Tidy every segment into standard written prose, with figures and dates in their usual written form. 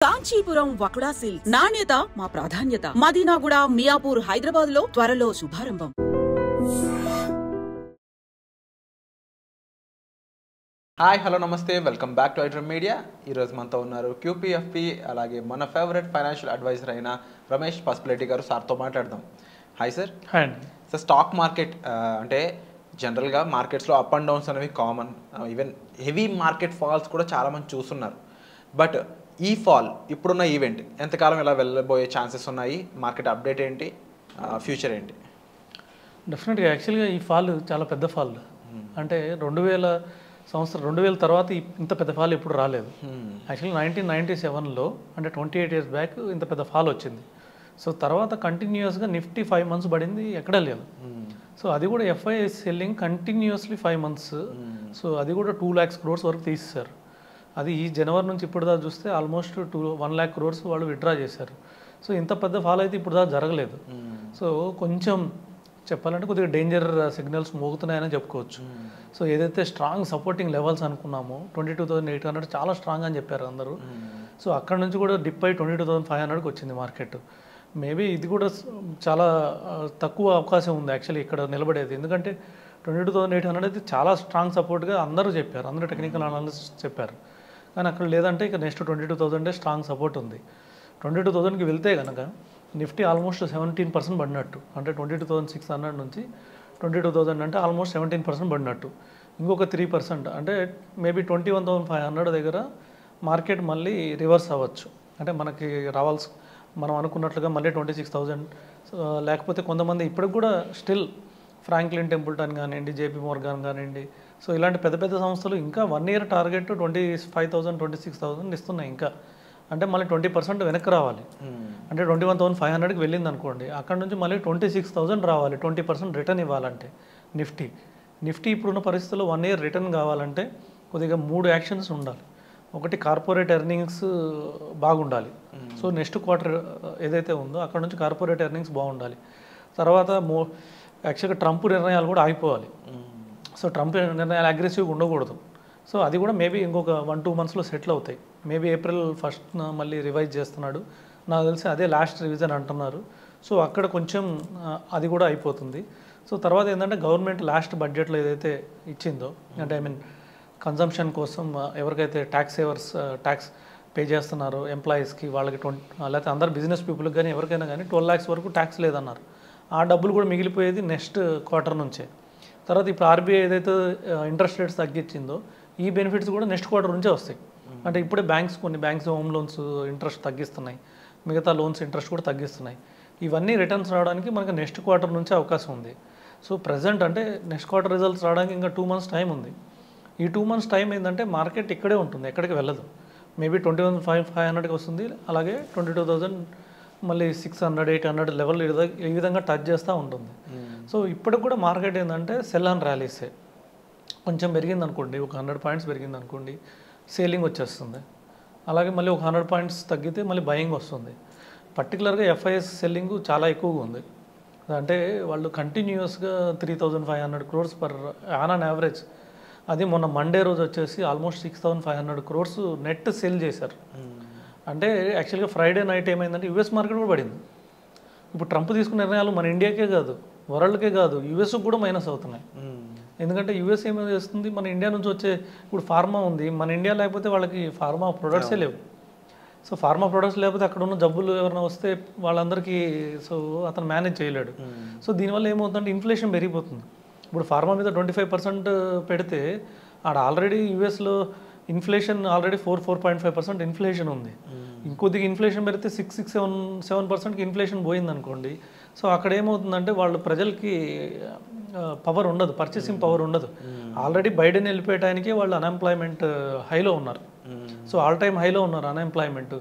Kanchipuram వకుడా silks నాణ్యత మా ప్రాధాన్యత. మదీనాగూడ, మియాపూర్, హైదరాబాద్ లో త్వరలో శుభారంభం. హాయ్ హలో నమస్తే, welcome back to iDream media. ఈరోజు మనతో ఉన్నారు క్యూపీఎఫ్పి అలాగే మన ఫేవరెట్ ఫైనాన్షియల్ అడ్వైజర్ అయిన రమేష్ పసుపులెడ్డి గారు. సార్తో మాట్లాడదాం. Hi sir. హాయ్ అండి. సార్, స్టాక్ మార్కెట్ అంటే జనరల్గా మార్కెట్స్లో అప్ అండ్ డౌన్స్ అనేవి common. Even heavy market falls కూడా చాలామంది చూస్తున్నారు. బట్ ఈ ఫాల్ ఇప్పుడున్న ఈవెంట్ ఎంతకాలం ఇలా వెళ్ళబోయే ఛాన్సెస్ ఉన్నాయి? మార్కెట్ అప్డేట్ ఏంటి, ఫ్యూచర్ ఏంటి? డెఫినెట్గా యాక్చువల్గా ఈ ఫాల్ చాలా పెద్ద ఫాల్. అంటే 2000 తర్వాత ఇంత పెద్ద ఫాల్ ఎప్పుడు రాలేదు. యాక్చువల్లీ 1997లో అంటే 28 years బ్యాక్ ఇంత పెద్ద ఫాల్ వచ్చింది. సో తర్వాత కంటిన్యూస్గా నిఫ్టీ 5 months పడింది, ఎక్కడా లేదు. సో అది కూడా FIIs selling continuously 5 months. So అది కూడా 2 lakhs crores వరకు తీసేశారు. అది ఈ జనవరి నుంచి ఇప్పుడు దాకా చూస్తే ఆల్మోస్ట్ 1 lakh crores వాళ్ళు విత్డ్రా చేశారు. సో ఇంత పెద్ద ఫాల్ అయితే ఇప్పుడు దాకా జరగలేదు. సో కొంచెం చెప్పాలంటే కొద్దిగా డేంజర్ సిగ్నల్స్ మోగుతున్నాయని చెప్పుకోవచ్చు. సో ఏదైతే స్ట్రాంగ్ సపోర్టింగ్ లెవెల్స్ అనుకున్నామో 22,800 చాలా స్ట్రాంగ్ అని చెప్పారు అందరూ. సో అక్కడ నుంచి కూడా డిప్ అయి 22,500కి వచ్చింది మార్కెట్. మేబీ ఇది కూడా చాలా తక్కువ అవకాశం ఉంది యాక్చువల్లీ ఇక్కడ నిలబడేది. ఎందుకంటే 22,800 అయితే చాలా స్ట్రాంగ్ సపోర్ట్గా అందరూ చెప్పారు, అందరూ టెక్నికల్ అనాలిసిస్ట్ చెప్పారు. కానీ అక్కడ లేదంటే ఇక నెక్స్ట్ 22,000 స్ట్రాంగ్ సపోర్ట్ ఉంది. 22,000కి వెళ్తే కనుక నిఫ్టీ ఆల్మోస్ట్ 17% పడినట్టు. అంటే 22,600 నుంచి 22,000 అంటే ఆల్మోస్ట్ 17% పడినట్టు. ఇంకొక 3% అంటే మేబీ 21,500 దగ్గర మార్కెట్ మళ్ళీ రివర్స్ అవ్వచ్చు. అంటే మనకి మనం అనుకున్నట్లుగా మళ్ళీ 26,000. లేకపోతే కొంతమంది ఇప్పటికి కూడా స్టిల్ ఫ్రాంక్లిన్ టెంపుల్టన్ కానివ్వండి, జేపీ మోర్గాన్ కానివ్వండి, సో ఇలాంటి పెద్ద పెద్ద సంస్థలు ఇంకా 1 year టార్గెట్ 25,000 26,000 ఇస్తున్నాయి. ఇంకా అంటే మళ్ళీ 20% వెనక్కి రావాలి. అంటే 21,500కి వెళ్ళింది అనుకోండి, అక్కడ నుంచి మళ్ళీ 26,000 రావాలి 20% రిటర్న్ ఇవ్వాలంటే. నిఫ్టీ ఇప్పుడున్న పరిస్థితుల్లో 1 year రిటర్న్ కావాలంటే కొద్దిగా 3 యాక్షన్స్ ఉండాలి. ఒకటి, కార్పొరేట్ ఎర్నింగ్స్ బాగుండాలి. సో నెక్స్ట్ క్వార్టర్ ఏదైతే ఉందో అక్కడ నుంచి కార్పొరేట్ ఎర్నింగ్స్ బాగుండాలి. తర్వాత యాక్చువల్గా ట్రంప్ నిర్ణయాలు కూడా ఆగిపోవాలి. సో ట్రంప్ నిర్ణయాలు అగ్రెసివ్గా ఉండకూడదు. సో అది కూడా మేబీ ఇంకొక 1-2 monthsలో సెటిల్ అవుతాయి. మేబీ April 1st మళ్ళీ రివైజ్ చేస్తున్నాడు. నాకు తెలిసి అదే లాస్ట్ రివిజన్ అంటున్నారు. సో అక్కడ కొంచెం అది కూడా అయిపోతుంది. సో తర్వాత ఏంటంటే గవర్నమెంట్ లాస్ట్ బడ్జెట్లో ఏదైతే ఇచ్చిందో, అంటే కన్జంప్షన్ కోసం ఎవరికైతే ట్యాక్స్ పే చేస్తున్నారో ఎంప్లాయీస్కి, వాళ్ళకి లేకపోతే అందరు బిజినెస్ పీపుల్కి కానీ ఎవరికైనా కానీ 12 lakhs వరకు ట్యాక్స్ లేదన్నారు. ఆ డబ్బులు కూడా మిగిలిపోయేది నెక్స్ట్ క్వార్టర్ నుంచే. తర్వాత ఇప్పుడు ఆర్బీఐ ఏదైతే ఇంట్రెస్ట్ రేట్స్ తగ్గించిందో ఈ బెనిఫిట్స్ కూడా నెక్స్ట్ క్వార్టర్ నుంచే వస్తాయి. అంటే ఇప్పుడే కొన్ని బ్యాంక్స్ హోమ్ లోన్స్ ఇంట్రెస్ట్ తగ్గిస్తున్నాయి, మిగతా లోన్స్ ఇంట్రెస్ట్ కూడా తగ్గిస్తున్నాయి. ఇవన్నీ రిటర్న్స్ రావడానికి మనకి నెక్స్ట్ క్వార్టర్ నుంచే అవకాశం ఉంది. సో ప్రజెంట్ అంటే నెక్స్ట్ క్వార్టర్ రిజల్ట్స్ రావడానికి ఇంకా 2 months టైం ఉంది. ఈ 2 months టైం ఏంటంటే మార్కెట్ ఇక్కడే ఉంటుంది, ఎక్కడికి వెళ్ళదు. మేబీ 21,500కి వస్తుంది, అలాగే 22,000 మళ్ళీ 600 800 లెవెల్ ఈ విధంగా టచ్ చేస్తూ ఉంటుంది. సో ఇప్పటికి కూడా మార్కెట్ ఏంటంటే సెల్ అండ్ ర్యాలీసే. కొంచెం పెరిగింది అనుకోండి, ఒక 100 points పెరిగింది అనుకోండి, సేలింగ్ వచ్చేస్తుంది. అలాగే మళ్ళీ ఒక 100 points తగ్గితే మళ్ళీ బయింగ్ వస్తుంది. పర్టికులర్గా ఎఫ్ఐఎస్ సెల్లింగ్ చాలా ఎక్కువగా ఉంది. అంటే వాళ్ళు కంటిన్యూస్గా 3,500 crores ఆన్ యావరేజ్. అది మొన్న మండే రోజు వచ్చేసి ఆల్మోస్ట్ 6,500 crores నెట్ సెల్ చేశారు. అంటే యాక్చువల్గా ఫ్రైడే నైట్ ఏమైందంటే యూఎస్ మార్కెట్ కూడా పడింది. ఇప్పుడు ట్రంప్ తీసుకున్న నిర్ణయాలు మన ఇండియాకే కాదు, వరల్డ్కే కాదు, యూఎస్కి కూడా మైనస్ అవుతున్నాయి. ఎందుకంటే యూఎస్ ఏమో చేస్తుంది, మన ఇండియా నుంచి వచ్చే ఇప్పుడు ఫార్మా ఉంది, మన ఇండియా లేకపోతే వాళ్ళకి ఫార్మా ప్రొడక్ట్సే లేవు. సో ఫార్మా ప్రొడక్ట్స్ లేకపోతే అక్కడ ఉన్న జబ్బులు ఎవరైనా వస్తే వాళ్ళందరికీ సో అతను మేనేజ్ చేయలేడు. సో దీనివల్ల ఏమవుతుందంటే ఇన్ఫ్లేషన్ పెరిగిపోతుంది. ఇప్పుడు ఫార్మా మీద 25% పెడితే ఆడ ఆల్రెడీ యూఎస్లో ఇన్ఫ్లేషన్ ఆల్రెడీ 4.5% ఇన్ఫ్లేషన్ ఉంది. ఇంకొద్దిగా ఇన్ఫ్లేషన్ పెడితే 6-7% ఇన్ఫ్లేషన్ పోయింది అనుకోండి. సో అక్కడ ఏమవుతుందంటే వాళ్ళు ప్రజలకి పవర్ ఉండదు, పర్చేసింగ్ పవర్ ఉండదు. ఆల్రెడీ బైడెన్ వెళ్ళిపోయటానికే వాళ్ళు అన్ఎంప్లాయ్మెంట్ హైలో ఉన్నారు. సో ఆల్ టైమ్ హైలో ఉన్నారు అన్ఎంప్లాయ్మెంట్.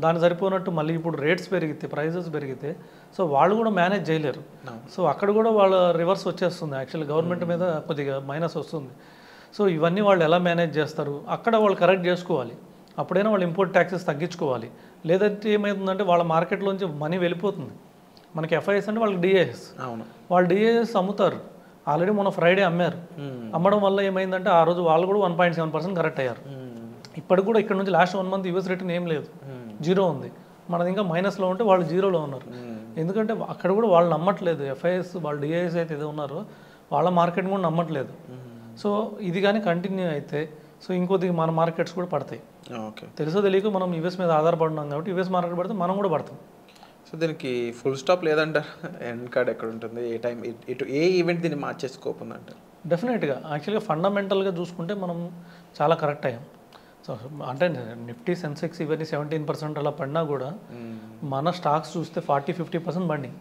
దాని సరిపోనట్టు మళ్ళీ ఇప్పుడు రేట్స్ పెరిగితే, ప్రైజెస్ పెరిగితే సో వాళ్ళు కూడా మేనేజ్ చేయలేరు. సో అక్కడ కూడా వాళ్ళ రివర్స్ వచ్చేస్తుంది. యాక్చువల్లీ గవర్నమెంట్ మీద కొద్దిగా మైనస్ వస్తుంది. సో ఇవన్నీ వాళ్ళు ఎలా మేనేజ్ చేస్తారు, అక్కడ వాళ్ళు కరెక్ట్ చేసుకోవాలి. అప్పుడైనా వాళ్ళు ఇంపోర్ట్ ట్యాక్సెస్ తగ్గించుకోవాలి. లేదంటే ఏమవుతుందంటే వాళ్ళ మార్కెట్లోంచి మనీ వెళ్ళిపోతుంది. మనకి ఎఫ్ఐఎస్ అంటే వాళ్ళకి డిఏఎస్, వాళ్ళు డిఏఎస్ అమ్ముతారు. ఆల్రెడీ మొన్న ఫ్రైడే అమ్మారు. అమ్మడం వల్ల ఏమైందంటే ఆ రోజు వాళ్ళు కూడా 1.7% కరెక్ట్ అయ్యారు. ఇప్పటికి కూడా ఇక్కడ నుంచి లాస్ట్ 1 మంత్ యూఎస్ రిటర్న్ ఏం లేదు, జీరో ఉంది. మనది ఇంకా మైనస్లో ఉంటే వాళ్ళు జీరోలో ఉన్నారు. ఎందుకంటే అక్కడ కూడా వాళ్ళు నమ్మట్లేదు, ఎఫ్ఐఎస్ వాళ్ళు డిఐఎస్ అయితే ఏదో ఉన్నారో వాళ్ళ మార్కెట్ కూడా నమ్మట్లేదు. సో ఇది కానీ కంటిన్యూ అయితే సో ఇంకొద్దిగా మన మార్కెట్స్ కూడా పడతాయి. తెలుసో తెలియక మనం యూఎస్ మీద ఆధారపడినాం కాబట్టి యూఎస్ మార్కెట్ పడితే మనం కూడా పడతాం. సో దీనికి ఫుల్ స్టాప్ లేదంటారు, ఎండ్ కార్డ్ ఎక్కడ ఉంటుంది, ఏ టైం ఇటు ఏ ఈవెంట్ దీన్ని మార్చే స్కోప్ ఉందంటారు? డెఫినెట్గా యాక్చువల్గా ఫండమెంటల్గా చూసుకుంటే మనం చాలా కరెక్ట్ అయ్యాం. సో అంటే నిఫ్టీ సెన్సెక్స్ ఇవన్నీ 17% అలా పడినా కూడా మన స్టాక్స్ చూస్తే 40-50% పడినాయి.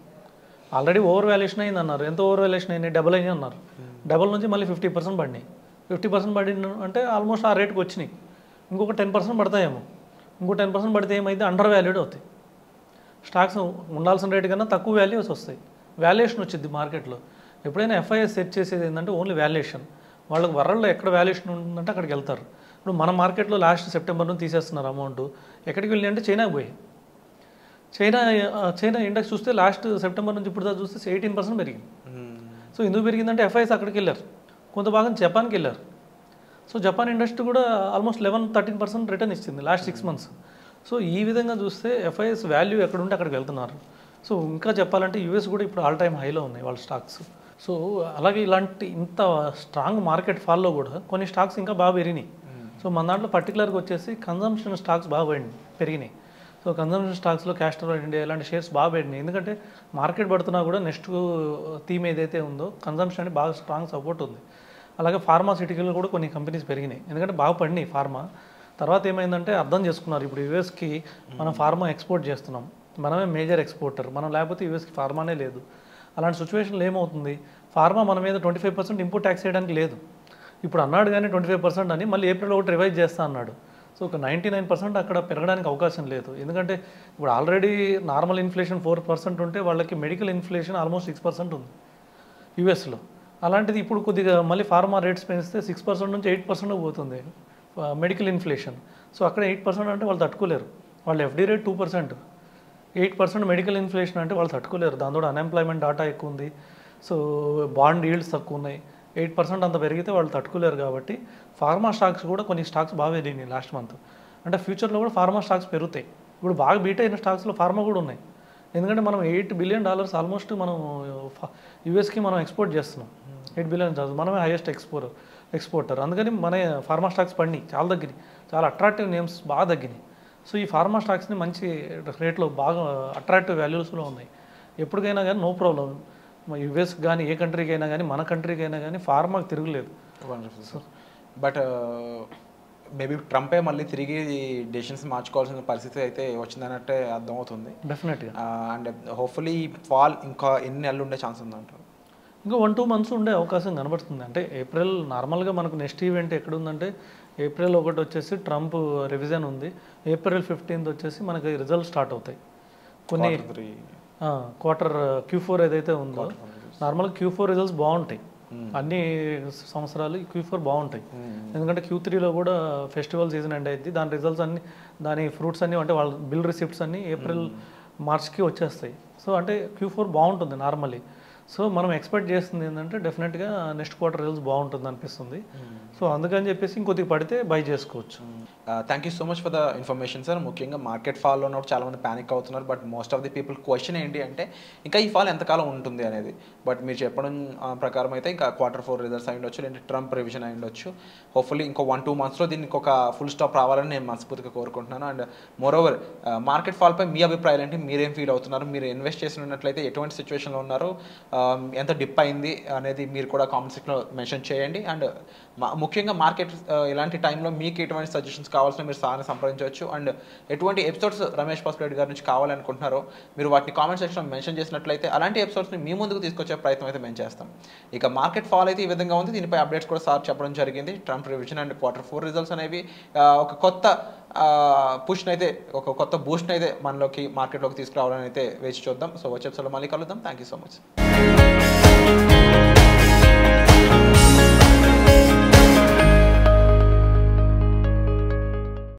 ఆల్రెడీ ఓవర్ వాల్యుయేషన్ అయింది అన్నారు. ఎంత ఓవర్ వాల్యుయేషన్ అయింది? డబల్ అయింది అన్నారు. డబల్ నుంచి మళ్ళీ 50% పడినాయి. 50% పడిన అంటే ఆల్మోస్ట్ ఆ రేట్కి వచ్చినాయి. ఇంకొక 10% పడతాయేమో. ఇంకో 10% పడితే ఏమైంది? అండర్ వాల్యూడ్ అవుతాయి. స్టాక్స్ ఉండాల్సిన రేటు కన్నా తక్కువ వాల్యూస్ వస్తాయి. వాల్యుయేషన్ వచ్చింది మార్కెట్లో. ఎప్పుడైనా ఎఫ్ఐఎస్ సెట్ చేసేది ఏంటంటే ఓన్లీ వాల్యుయేషన్. వాళ్ళకి వరల్డ్లో ఎక్కడ వాల్యుయేషన్ ఉంటుందంటే అక్కడికి వెళ్తారు. ఇప్పుడు మన మార్కెట్లో లాస్ట్ సెప్టెంబర్ నుంచి తీసేస్తున్నారు అమౌంట్. ఎక్కడికి వెళ్ళి అంటే చైనాకి పోయి, చైనా ఇండెక్స్ చూస్తే లాస్ట్ సెప్టెంబర్ నుంచి ఇప్పుడు చూస్తే 18% పెరిగింది. సో ఎందుకు పెరిగిందంటే ఎఫ్ఐఎస్ అక్కడికి వెళ్ళారు, కొంత భాగం జపాన్కి వెళ్ళారు. సో జపాన్ ఇండస్ట్రీ కూడా ఆల్మోస్ట్ 11-13% రిటర్న్ ఇచ్చింది లాస్ట్ 6 months. సో ఈ విధంగా చూస్తే ఎఫ్ఐఎస్ వాల్యూ ఎక్కడ ఉంటే అక్కడికి వెళ్తున్నారు. సో ఇంకా చెప్పాలంటే యూఎస్ కూడా ఇప్పుడు ఆల్ టైమ్ హైలో ఉన్నాయి వాళ్ళ స్టాక్స్. సో అలాగే ఇలాంటి ఇంత స్ట్రాంగ్ మార్కెట్ ఫాల్లో కూడా కొన్ని స్టాక్స్ ఇంకా బాగా పెరిగినాయి. సో మన దాంట్లో పర్టికులర్గా వచ్చేసి కన్జంప్షన్ స్టాక్స్ బాగా పెరిగినాయి. సో కన్జంప్షన్ స్టాక్స్లో క్యాస్టర్ ఇండియా ఇలాంటి షేర్స్ బాగా పెరిగినాయి. ఎందుకంటే మార్కెట్ పడుతున్నా కూడా నెక్స్ట్ థీమ్ ఏదైతే ఉందో కన్జంప్షన్ అని బాగా స్ట్రాంగ్ సపోర్ట్ ఉంది. అలాగే ఫార్మాసిటికల్ కూడా కొన్ని కంపెనీస్ పెరిగినాయి, ఎందుకంటే బాగా పడినాయి ఫార్మా. తర్వాత ఏమైందంటే అర్థం చేసుకున్నారు, ఇప్పుడు యూఎస్కి మనం ఫార్మా ఎక్స్పోర్ట్ చేస్తున్నాం, మనమే మేజర్ ఎక్స్పోర్టర్, మనం లేకపోతే యూఎస్కి ఫార్మానే లేదు. అలాంటి సిచ్యువేషన్లో ఏమవుతుంది, ఫార్మా మన మీద 25% ఇంపోర్ట్ ట్యాక్స్ చేయడానికి లేదు. ఇప్పుడు అన్నాడు కానీ 25% అని, మళ్ళీ ఏప్రిల్ 1 రివైజ్ చేస్తా అన్నాడు. సో ఒక 99% అక్కడ పెరగడానికి అవకాశం లేదు. ఎందుకంటే ఇప్పుడు ఆల్రెడీ నార్మల్ ఇన్ఫ్లేషన్ 4% ఉంటే వాళ్ళకి మెడికల్ ఇన్ఫ్లేషన్ ఆల్మోస్ట్ 6% ఉంది యూఎస్లో. అలాంటిది ఇప్పుడు కొద్దిగా మళ్ళీ ఫార్మా రేట్స్ పెంచితే 6% నుంచి 8% పోతుంది మెడికల్ ఇన్ఫ్లేషన్. సో అక్కడ 8% అంటే వాళ్ళు తట్టుకోలేరు. వాళ్ళ ఎఫ్డీ రేట్ 2%, 8% మెడికల్ ఇన్ఫ్లేషన్ అంటే వాళ్ళు తట్టుకోలేరు. దాంతో అన్ఎంప్లాయ్మెంట్ డాటా ఎక్కువ ఉంది. సో బాండ్ ఈల్డ్స్ తక్కువ ఉన్నాయి. 8% అంత పెరిగితే వాళ్ళు తట్టుకోలేరు. కాబట్టి ఫార్మా స్టాక్స్ కూడా కొన్ని స్టాక్స్ బాగా పెరిగినాయి లాస్ట్ మంత్. అంటే ఫ్యూచర్లో కూడా ఫార్మా స్టాక్స్ పెరుగుతాయి. ఇప్పుడు బాగా బీట్ అయిన స్టాక్స్లో ఫార్మా కూడా ఉన్నాయి. ఎందుకంటే మనం $8 billion ఆల్మోస్ట్ మనం యూఎస్కి మనం ఎక్స్పోర్ట్ చేస్తున్నాం. $8 billion మనమే హైయెస్ట్ ఎక్స్పోర్టర్. అందుకని మన ఫార్మా స్టాక్స్ పడినాయి, చాలా తగ్గినాయి, చాలా అట్రాక్టివ్ నేమ్స్ బాగా తగ్గినాయి. సో ఈ ఫార్మా స్టాక్స్ని మంచి రేట్లో బాగా అట్రాక్టివ్ వాల్యూస్లో ఉన్నాయి. ఎప్పటికైనా కానీ నో ప్రాబ్లం, యూఎస్ కానీ ఏ కంట్రీకి అయినా కానీ మన కంట్రీకి అయినా కానీ ఫార్మాకి తిరగలేదు. బట్ మేబీ ట్రంపే మళ్ళీ తిరిగి డెసిషన్స్ మార్చుకోవాల్సిన పరిస్థితి అయితే వచ్చిందన్నట్టే అర్థమవుతుంది డెఫినెట్గా. అండ్ హోప్ఫుల్లీ ఫాల్ ఇంకా ఎన్ని నెలలు ఉండే ఛాన్స్ ఉందంటారు? ఇంకా 1-2 months ఉండే అవకాశం కనబడుతుంది. అంటే ఏప్రిల్ నార్మల్గా మనకు నెక్స్ట్ ఈవెంట్ ఎక్కడుందంటే ఏప్రిల్ 1 వచ్చేసి ట్రంప్ రివిజన్ ఉంది. ఏప్రిల్ 15th వచ్చేసి మనకి రిజల్ట్ స్టార్ట్ అవుతాయి. కొన్ని క్వార్టర్ Q4 ఏదైతే ఉందో నార్మల్గా Q4 రిజల్ట్స్ బాగుంటాయి. అన్ని సంవత్సరాలు Q4 బాగుంటాయి. ఎందుకంటే Q3లో కూడా ఫెస్టివల్ సీజన్ ఎండ్ అయింది. దాని రిజల్ట్స్ అన్ని, దాని ఫ్రూట్స్ అన్ని, అంటే వాళ్ళ బిల్ రిసిప్ట్స్ అన్ని ఏప్రిల్ మార్చ్కి వచ్చేస్తాయి. సో అంటే Q4 బాగుంటుంది నార్మల్లీ. సో మనం ఎక్స్పెక్ట్ చేస్తుంది ఏంటంటే డెఫినెట్గా నెక్స్ట్ క్వార్టర్ రిజల్ట్స్ బాగుంటుంది అనిపిస్తుంది. సో అందుకని చెప్పేసి ఇంకొద్దిగా పడితే బై చేసుకోవచ్చు. Thank you so much for the information sir. ముఖ్యంగా మార్కెట్ ఫాల్లో ఉన్నప్పుడు చాలామంది ప్యానిక్ అవుతున్నారు. But most of the people question ఏంటి అంటే ఇంకా ఈ ఫాల్ ఎంతకాలం ఉంటుంది అనేది. బట్ మీరు చెప్పడం ప్రకారం అయితే ఇంకా Q4 రిజల్ట్స్ అయి ఉండొచ్చు, లేదంటే ట్రంప్ రివిజన్ అయి ఉండొచ్చు. హోప్ఫుల్లీ ఇంకో 1-2 monthsలో దీనికి ఒక ఫుల్ స్టాప్ రావాలని నేను మనస్ఫూర్తిగా కోరుకుంటున్నాను. అండ్ మోరోవర్ మార్కెట్ ఫాల్పై మీ అభిప్రాయాలు ఏంటి? మీరేం ఫీల్ అవుతున్నారు? మీరు ఇన్వెస్ట్ చేసి ఉన్నట్లయితే ఎటువంటి సిచ్యువేషన్లో ఉన్నారు, ఎంత డిప్ అయింది అనేది మీరు కూడా కామెంట్ సెక్షన్లో మెన్షన్ చేయండి. అండ్ ముఖ్యంగా మార్కెట్ ఇలాంటి టైంలో మీకు ఎటువంటి సజెషన్స్ కావాల్సిన మీరు సార్ని సంప్రదించవచ్చు. అండ్ ఎటువంటి ఎపిసోడ్స్ రమేష్ పాస్పరెడ్డి గారి నుంచి కావాలనుకుంటున్నారో మీరు వాటిని కామెంట్ సెక్షన్లో మెన్షన్ చేసినట్లయితే అలాంటి ఎపిసోడ్స్ని మీ ముందుకు తీసుకొచ్చే ప్రయత్నం అయితే మేము చేస్తాం. ఇక మార్కెట్ ఫాల్ అయితే ఈ విధంగా ఉంది. దీనిపై అప్డేట్స్ కూడా సార్ చెప్పడం జరిగింది. Trump revision and Q4 results అనేవి ఒక కొత్త పుష్ని అయితే, ఒక కొత్త బూస్ట్ని అయితే మనలోకి మార్కెట్లోకి తీసుకురావాలని అయితే వేచి చూద్దాం. సో వచ్చే ఎపిసోడ్లో మళ్ళీ కలుద్దాం. Thank you so much.